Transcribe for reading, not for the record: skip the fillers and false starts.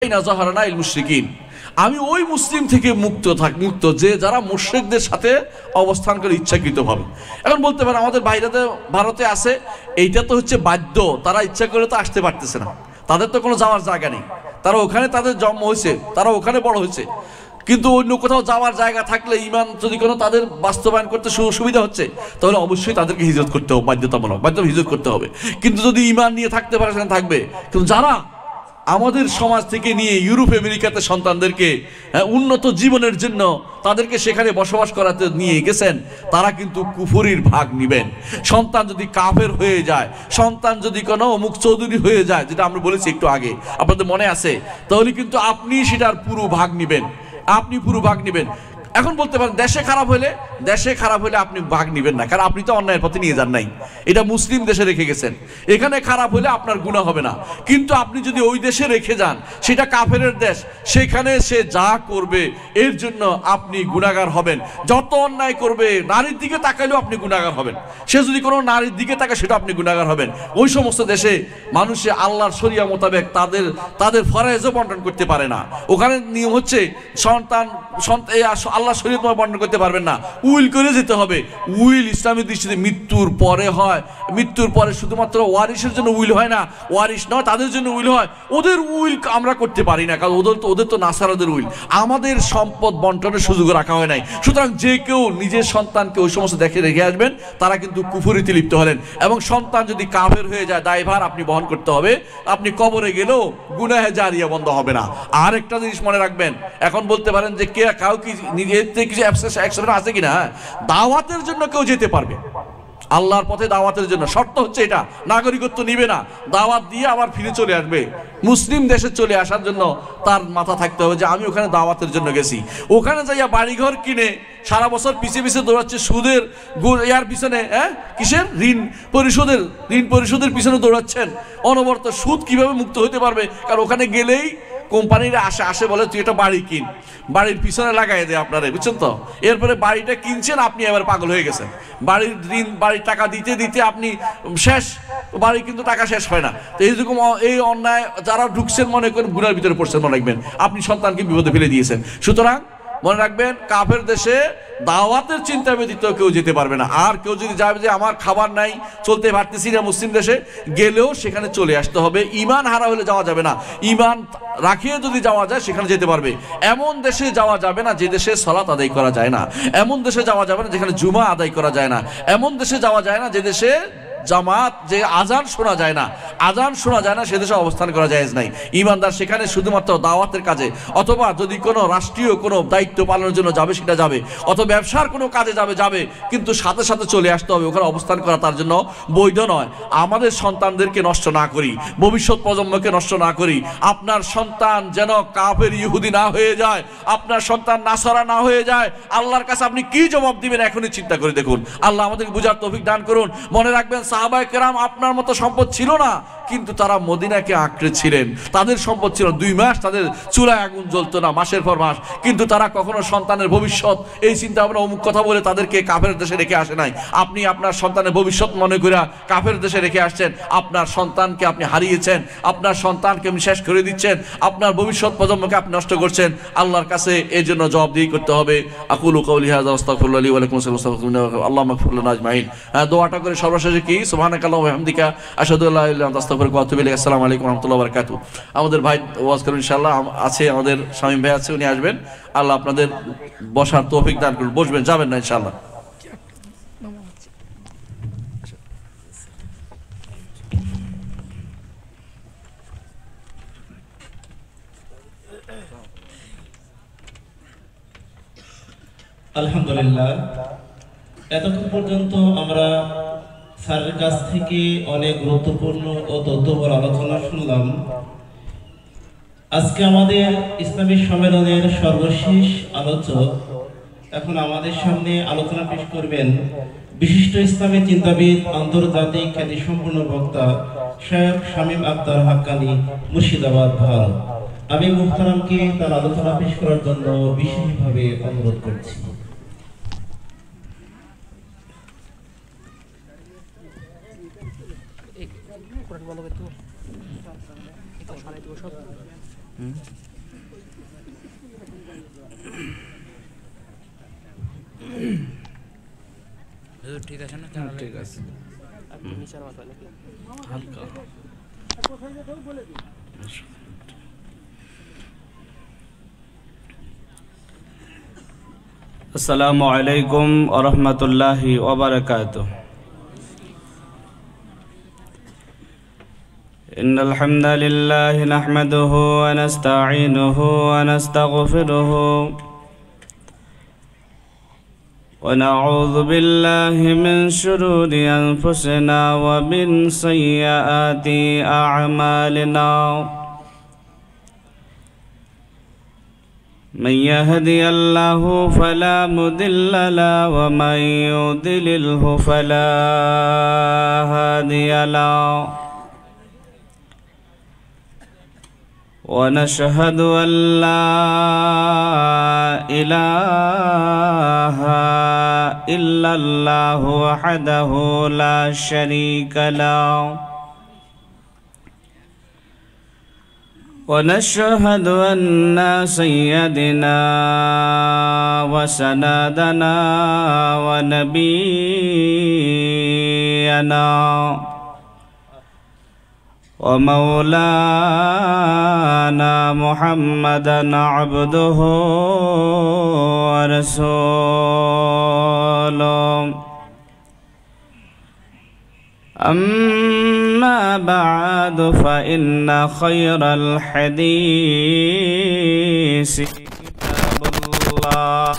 আমি ওই মুসলিম থেকে মুক্ত যে যারা মুশরিকদের সাথে অবস্থান করে ইচ্ছাকৃতভাবে। এখন বলতে পারে আমাদের বাইরেতে ভারতে আছে, এইটা তো হচ্ছে বাধ্য, তারা ইচ্ছা করে তো আসতে পারতেছে না, তাদের তো কোনো যাওয়ার জায়গা নেই, তারা ওখানে তাদের জন্ম হয়েছে, তারা ওখানে বড় হয়েছে। কিন্তু অন্য কোথাও যাওয়ার জায়গা থাকলে ইমান যদি কোনো তাদের বাস্তবায়ন করতে সুবিধা হচ্ছে, তাহলে অবশ্যই তাদেরকে হিজরত করতে হবে, বাধ্যতামূলক হিজরত করতে হবে। কিন্তু যদি ইমান নিয়ে থাকতে পারে সেখানে থাকবে। কিন্তু যারা আমাদের সমাজ থেকে নিয়ে ইউরোপ আমেরিকাতে সন্তানদেরকে উন্নত জীবনের জন্য তাদেরকে সেখানে বসবাস করাতে নিয়ে গেছেন, তারা কিন্তু কুফরির ভাগ নিবেন। সন্তান যদি কাফের হয়ে যায়, সন্তান যদি কোনো অমুক চৌধুরী হয়ে যায়, যেটা আমরা বলেছি একটু আগে, আপনাদের মনে আছে, তাহলে কিন্তু আপনি সেটার পুরো ভাগ নিবেন, আপনি পুরো ভাগ নিবেন। এখন বলতে পারেন দেশে খারাপ হলে আপনি ভাগ নিবেন না, কারণ আপনি তো অন্যায়ের পথে নিয়ে যান নাই, এটা মুসলিম দেশে রেখে গেছেন, এখানে খারাপ হলে আপনার গুনাহ হবে না। কিন্তু আপনি যদি ওই দেশে রেখে যান, সেটা কাফেরের দেশ, সেখানে সে যা করবে এর জন্য আপনি গুনাহগার হবেন। যত অন্যায় করবে, নারীর দিকে তাকাইলেও আপনি গুনাহগার হবেন, সে যদি কোনো নারীর দিকে তাকায় সেটা আপনি গুনাহগার হবেন। ওই সমস্ত দেশে মানুষে আল্লাহর শরিয়া মোতাবেক তাদের ফরজও বন্টন করতে পারে না। ওখানে নিয়ম হচ্ছে সন্তান আল্লাহ শরীয়ত বর্ণনা করতে পারবেন না, উইল করে যেতে হবে। উইল ইসলামের দৃষ্টিতে মৃত্যুর পরে হয়, মৃত্যুর পরে শুধুমাত্র ওয়ারিশের জন্য উইল হয় না, ওয়ারিশ নয় তাদের জন্য উইল হয়। ওদের উইল আমরা করতে পারি না, কারণ ওদের তো নাসারাদের উইল। আমাদের সম্পদ বন্টনের সুযোগ রাখা হয় নাই। সুতরাং যে কেউ নিজের সন্তানকে ওই সমস্ত দেখে রেখে আসবেন, তারা কিন্তু কুফরিতে লিপ্ত হলেন। এবং সন্তান যদি কাফের হয়ে যায়, দায়ভার আপনি বহন করতে হবে। আপনি কবরে গেলেও গুনাহে জারিয়া বন্ধ হবে না। আর একটা জিনিস মনে রাখবেন, এখন বলতে পারেন যে কে কাউ কি নিজের থেকে কিছু অ্যাকশন আছে কিনা, দাওয়াতের জন্য কেউ যেতে পারবে, আল্লাহর পথে দাওয়াতের জন্য। শর্ত হচ্ছে এটা, নাগরিকত্ব নিবে না, দাওয়াত দিয়ে আবার ফিরে চলে আসবে। মুসলিম দেশে চলে আসার জন্য তার মাথা থাকতে হবে যে আমি ওখানে দাওয়াতের জন্য গেছি। ওখানে যাইয়া বাড়িঘর কিনে সারা বছর পিছে দৌড়াচ্ছে, সুদের ইয়ার পিছনে, কিসের ঋণ পরিশোধের পিছনে দৌড়াচ্ছেন। অনবরত সুদ কিভাবে মুক্ত হতে পারবে, কারণ ওখানে গেলেই কোম্পানিরা আসে বলে তুই একটা বাড়ি কিন, বাড়ির পিছনে লাগাই দেয় আপনারা, বুঝছেন তো। এরপরে বাড়িটা কিনছেন, আপনি এবার পাগল হয়ে গেছেন, বাড়ির ঋণ বাড়ির টাকা দিতে দিতে আপনি শেষ, বাড়ি কিন্তু টাকা শেষ হয় না। তো এইরকম এই অন্যায় যারা ঢুকছেন, মনে করেন গুনার ভিতরে পড়ছেন, মনে রাখবেন আপনি সন্তানকে বিপদে ফেলে দিয়েছেন। সুতরাং মনে রাখবেন, কাফের দেশে দাওয়াতের চিন্তা ব্যতীত কেউ যেতে পারবে না। আর কেউ যদি যাবে যে আমার খাবার নাই, চলতে পারতেছি না, মুসলিম দেশে গেলেও সেখানে চলে আসতে হবে। ঈমান হারা হলে যাওয়া যাবে না, ঈমান রাখিয়ে যদি যাওয়া যায় সেখানে যেতে পারবে। এমন দেশে যাওয়া যাবে না যে দেশে সালাত আদায় করা যায় না, এমন দেশে যাওয়া যাবে না যেখানে জুমা আদায় করা যায় না, এমন দেশে যাওয়া যায় না যে দেশে জামাত, যে আজান শোনা যায় না, সে দেশে অবস্থান করা জায়েজ নাই। ঈমানদার সেখানে শুধুমাত্র দাওয়াতের কাজে, অথবা যদি কোনো রাষ্ট্রীয় কোনো দায়িত্ব পালনের জন্য যাবে সেটা যাবে, অথবা ব্যবসার কোনো কাজে যাবে, কিন্তু সাথে সাথে চলে আসতে হবে। ওখানে অবস্থান করা তার জন্য বৈধ নয়। আমাদের সন্তানদেরকে নষ্ট না করি, ভবিষ্যৎ প্রজন্মকে নষ্ট না করি। আপনার সন্তান যেন কাফের ইহুদি না হয়ে যায়, আপনার সন্তান নাসারা না হয়ে যায়। আল্লাহর কাছে আপনি কি জবাব দিবেন এখনই চিন্তা করে দেখুন। আল্লাহ আমাদেরকে বুঝার তৌফিক দান করুন। মনে রাখবেন, সাহাবায়ে কেরাম আপনার মতো সম্পদ ছিল না, কিন্তু তারা মদিনাকে আঁকড়ে ছিলেন। তাদের সম্পদ ছিল 2 মাস, তাদের চুলায় আগুন জ্বলতো না মাসের পর মাস, কিন্তু তারা কখনো সন্তানের ভবিষ্যৎ এই চিন্তা ভাবনা অমুক কথা বলে তাদেরকে কাফের দেশে রেখে আসে নাই। আপনি আপনার সন্তানের ভবিষ্যৎ মনে করে কাফের দেশে রেখে আসছেন, আপনার সন্তানকে আপনি হারিয়েছেন, আপনার সন্তানকে আপনি শেষ করে দিচ্ছেন, আপনার ভবিষ্যৎ প্রজন্মকে আপনি নষ্ট করছেন। আল্লাহর কাছে এর জন্য জবাবদিহি করতে হবে। আকুলু কওলি হাযা আস্তাগফিরুল্লাহ লি ওয়া লাকুম আল্লাহুম্মা ইগফির লানা আজমাইন। দোয়াটা করে সর্বশেষে কি, সুবহানাকাল্লাহু ওয়া বিহামদিকা আশহাদু আল্লা ইলাহা ইল্লা আনতা আস্তাগফিরুকা ওয়া আতুবু ইলাইক। আসসালামু আলাইকুম ওয়া রাহমাতুল্লাহি ওয়া বারাকাতুহু। আমাদের ভাই ওয়াজ করবেন ইনশাআল্লাহ, আছে আমাদের শামীম ভাই আছে, উনি আসবেন। আল্লাহ আপনাদের বসার তৌফিক দান করুন। বসবেন, যাবেন না ইনশাআল্লাহ। আলহামদুলিল্লাহ, এতক্ষণ পর্যন্ত আমরা স্যারের কাছ থেকে অনেক গুরুত্বপূর্ণ ও তথ্যবহুল আলোচনা শুনলাম। আজকে আমাদের ইসলামী সম্মেলনের সর্বশেষ আলোচক এখন আমাদের সামনে আলোচনা পেশ করবেন বিশিষ্ট ইসলামী চিন্তাবিদ, আন্তর্জাতিক খ্যাতিসম্পন্ন বক্তা শেখ শামীম আখতার হাক্কানী, মুর্শিদাবাদ, ভারত। আমি মুহতারামকে তার আলোচনা পেশ করার জন্য বিশেষভাবে অনুরোধ করছি। ঠিক আছে না? ঠিক আছে। হালকা আসসালামু আলাইকুম ওয়া রাহমাতুল্লাহি ওয়া বারাকাতুহু। ইন্নাল হামদালিল্লাহি নাহমাদুহু ওয়া নাস্তাঈনুহু ওয়া নাস্তাগফিরুহু ওয়া নাউযু বিল্লাহি মিন শুরুরি আনফুসিনা ওয়া মিন সাইয়্যাতি আ'মালিনা। من يهدي الله فلا مضل له ومن يضلله فلا هادي له ونشهد أن لا إله إلا الله وحده لا شريك له ونشهد أن سيدنا وسندنا ونبينا ومولانا محمدا عبده ورسوله. أما بعد فإن خير الحديث كتاب الله